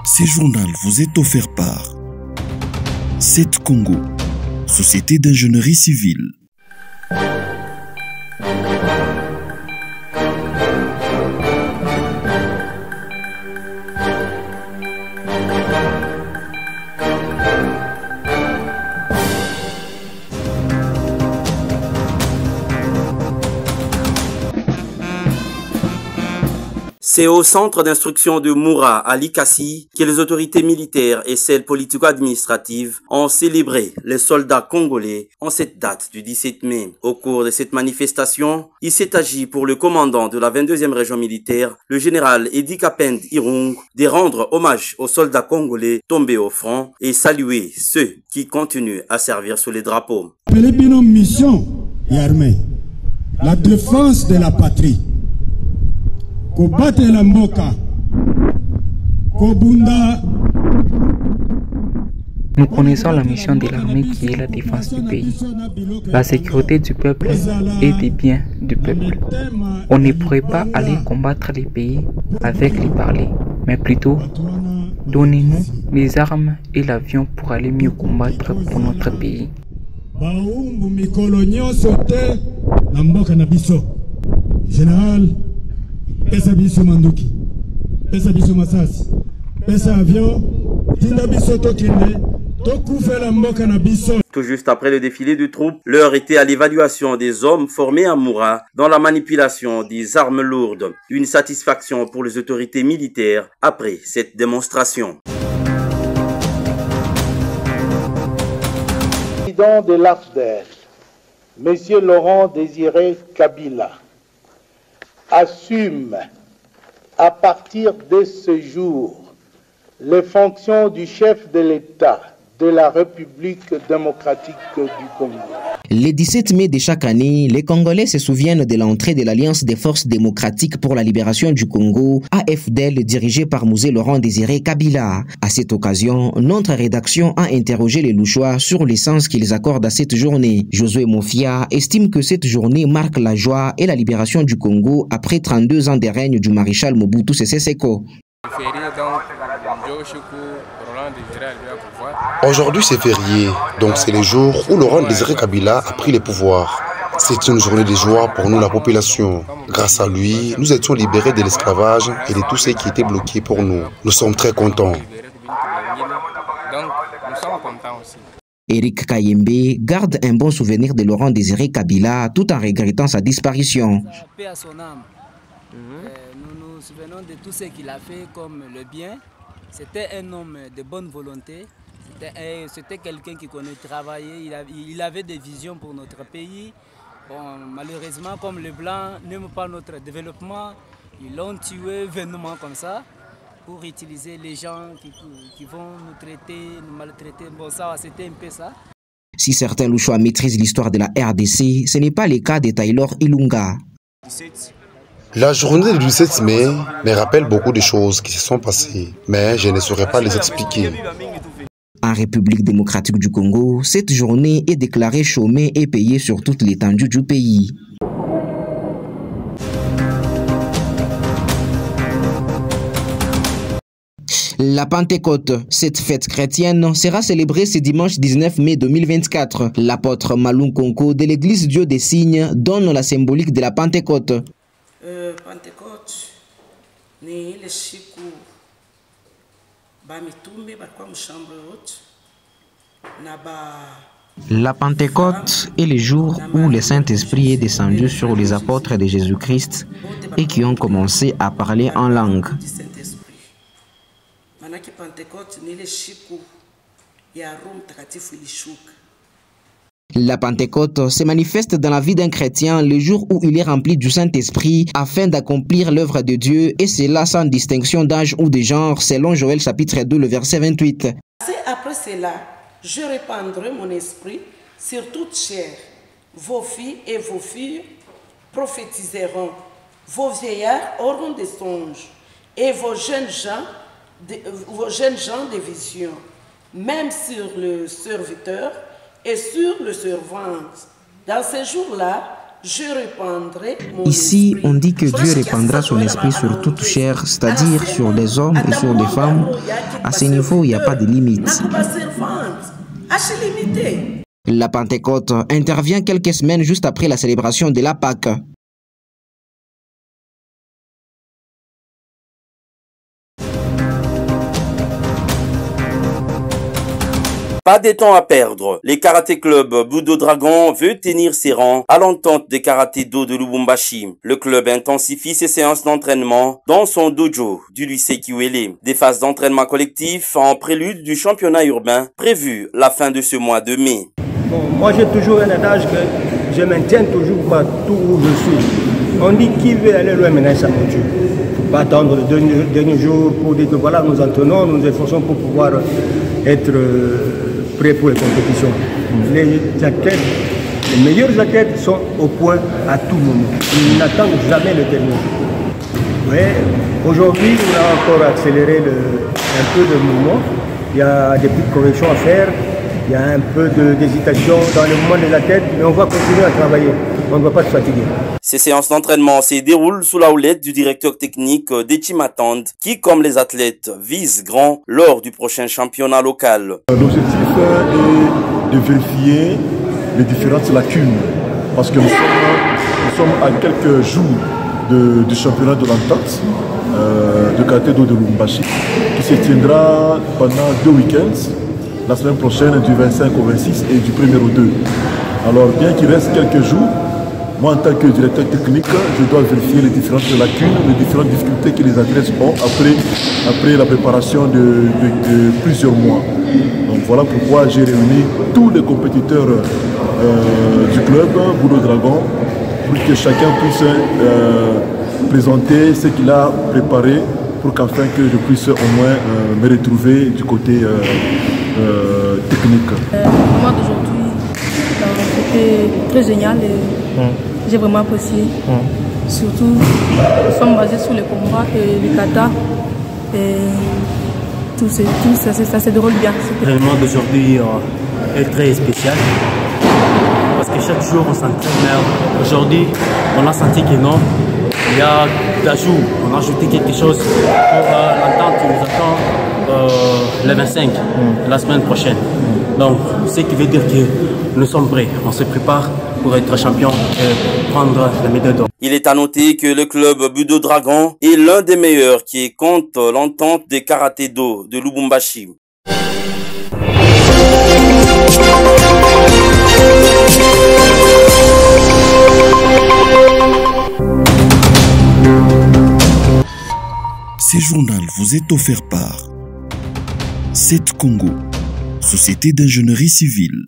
Ce journal vous est offert par CET Congo, Société d'ingénierie civile. C'est au centre d'instruction de Moura à Likasi que les autorités militaires et celles politico-administratives ont célébré les soldats congolais en cette date du 17 mai. Au cours de cette manifestation, il s'est agi pour le commandant de la 22e région militaire, le général Edi Kapend Irung, de rendre hommage aux soldats congolais tombés au front et saluer ceux qui continuent à servir sous les drapeaux. Mission et armée, la défense de la patrie. Nous connaissons la mission de l'armée qui est la défense du pays, la sécurité du peuple et des biens du peuple. On ne pourrait pas aller combattre les pays avec les parler, mais plutôt donnez-nous les armes et l'avion pour aller mieux combattre pour notre pays. Général, pesa biso manduki, pesa biso masasi, pesa avion, tinda biso tokende, tokufela mboka na biso. Tout juste après le défilé de troupes, l'heure était à l'évaluation des hommes formés à Moura dans la manipulation des armes lourdes. Une satisfaction pour les autorités militaires après cette démonstration. Président de l'AFDER, M. Laurent Désiré Kabila, assume à partir de ce jour les fonctions du chef de l'État de la République démocratique du Congo. Le 17 mai de chaque année, les Congolais se souviennent de l'entrée de l'Alliance des forces démocratiques pour la libération du Congo, AFDL, dirigée par M. Laurent Désiré Kabila. À cette occasion, notre rédaction a interrogé les Louchois sur le sens qu'ils accordent à cette journée. Josué Mofia estime que cette journée marque la joie et la libération du Congo après 32 ans de règne du maréchal Mobutu Sese Seko. Aujourd'hui c'est férié, donc c'est le jour où Laurent Désiré Kabila a pris le pouvoir. C'est une journée de joie pour nous la population. Grâce à lui, nous étions libérés de l'esclavage et de tout ce qui était bloqué pour nous. Nous sommes très contents. Eric Kayembe garde un bon souvenir de Laurent Désiré Kabila tout en regrettant sa disparition. Nous nous souvenons de tout ce qu'il a fait comme le bien. C'était un homme de bonne volonté. C'était quelqu'un qui connaît travailler. Il avait des visions pour notre pays. Bon, malheureusement, comme les Blancs n'aiment pas notre développement, ils l'ont tué vainement comme ça pour utiliser les gens qui vont nous traiter, nous maltraiter. Bon, ça, c'était un peu ça. Si certains Louchois maîtrisent l'histoire de la RDC, ce n'est pas le cas de Taylor Ilunga. La journée du 17 mai me rappelle beaucoup de choses qui se sont passées, mais je ne saurais pas les expliquer. En République démocratique du Congo, cette journée est déclarée chômée et payée sur toute l'étendue du pays. La Pentecôte, cette fête chrétienne, sera célébrée ce dimanche 19 mai 2024. L'apôtre Malung Konko de l'église Dieu des Signes donne la symbolique de la Pentecôte. Pentecôte ni ile siku ba mitume balikuwa mshambre yote na ba. La Pentecôte est le jour où le Saint-Esprit est descendu sur les apôtres de Jésus-Christ et qui ont commencé à parler en langue. Manaki Pentecôte ni ile siku ya Roho Mtakatifu ilishuka. La Pentecôte se manifeste dans la vie d'un chrétien le jour où il est rempli du Saint-Esprit afin d'accomplir l'œuvre de Dieu, et cela sans distinction d'âge ou de genre, selon Joël chapitre 2, le verset 28. Après cela, je répandrai mon esprit sur toute chair. Vos filles et vos filles prophétiseront, vos vieillards auront des songes, et vos jeunes gens des visions, même sur le serviteur et sur le servante. Dans ces jours-là, je répandrai mon Ici, esprit. on dit que Dieu répandra son esprit sur toute chair, c'est-à-dire sur des hommes et sur des femmes. À ce niveau, il n'y a pas de limite. La Pentecôte intervient quelques semaines juste après la célébration de la Pâque. Pas de temps à perdre. Les karaté club Budo Dragon veut tenir ses rangs à l'entente des karaté-do de Lubumbashi. Le club intensifie ses séances d'entraînement dans son dojo du lycée Kiwele. Des phases d'entraînement collectif en prélude du championnat urbain prévu la fin de ce mois de mai. Bon, moi j'ai toujours un adage que je maintiens toujours partout où je suis. On dit qui veut aller loin maintenant sa monture. Il ne faut pas attendre le dernier jour pour dire que voilà, nous entraînons, nous nous efforçons pour pouvoir être prêts pour les compétitions. Les athlètes, les meilleurs athlètes sont au point à tout moment. Ils n'attendent jamais le dernier jour. Mais aujourd'hui, on a encore accéléré un peu le mouvement. Il y a des petites corrections à faire. Il y a un peu d'hésitation dans le mouvement de la tête, mais on va continuer à travailler. On ne va pas se fatiguer. Ces séances d'entraînement se déroulent sous la houlette du directeur technique d'Echimatand, qui, comme les athlètes, vise grand lors du prochain championnat local. L'objectif est de vérifier les différentes lacunes, parce que nous sommes à quelques jours du championnat de l'entente de karaté-do de Lubumbashi, qui se tiendra pendant 2 week-ends. La semaine prochaine du 25 au 26 et du 1er au 2. Alors bien qu'il reste quelques jours, moi en tant que directeur technique, je dois vérifier les différentes lacunes, les différentes difficultés que les athlètes ont après la préparation de plusieurs mois. Donc voilà pourquoi j'ai réuni tous les compétiteurs du club Budo Dragon pour que chacun puisse présenter ce qu'il a préparé pour qu'afin que je puisse au moins me retrouver du côté technique. Le mois d'aujourd'hui, c'était très génial et j'ai vraiment apprécié. Surtout, nous sommes basés sur les combats et les katas et tout ça se déroule bien. Le mois d'aujourd'hui est très spécial parce que chaque jour on s'entraîne, mais aujourd'hui on a senti que non, il y a d'ajout, on a ajouté quelque chose pour l'entente qui nous attend le 25, la semaine prochaine. Donc, ce qui veut dire que nous sommes prêts, on se prépare pour être champion et prendre la médaille d'or. Il est à noter que le club Budo Dragon est l'un des meilleurs qui compte l'entente des karaté-do de Lubumbashi. Ce journal vous est offert par 7 Congo, Société d'ingénierie civile.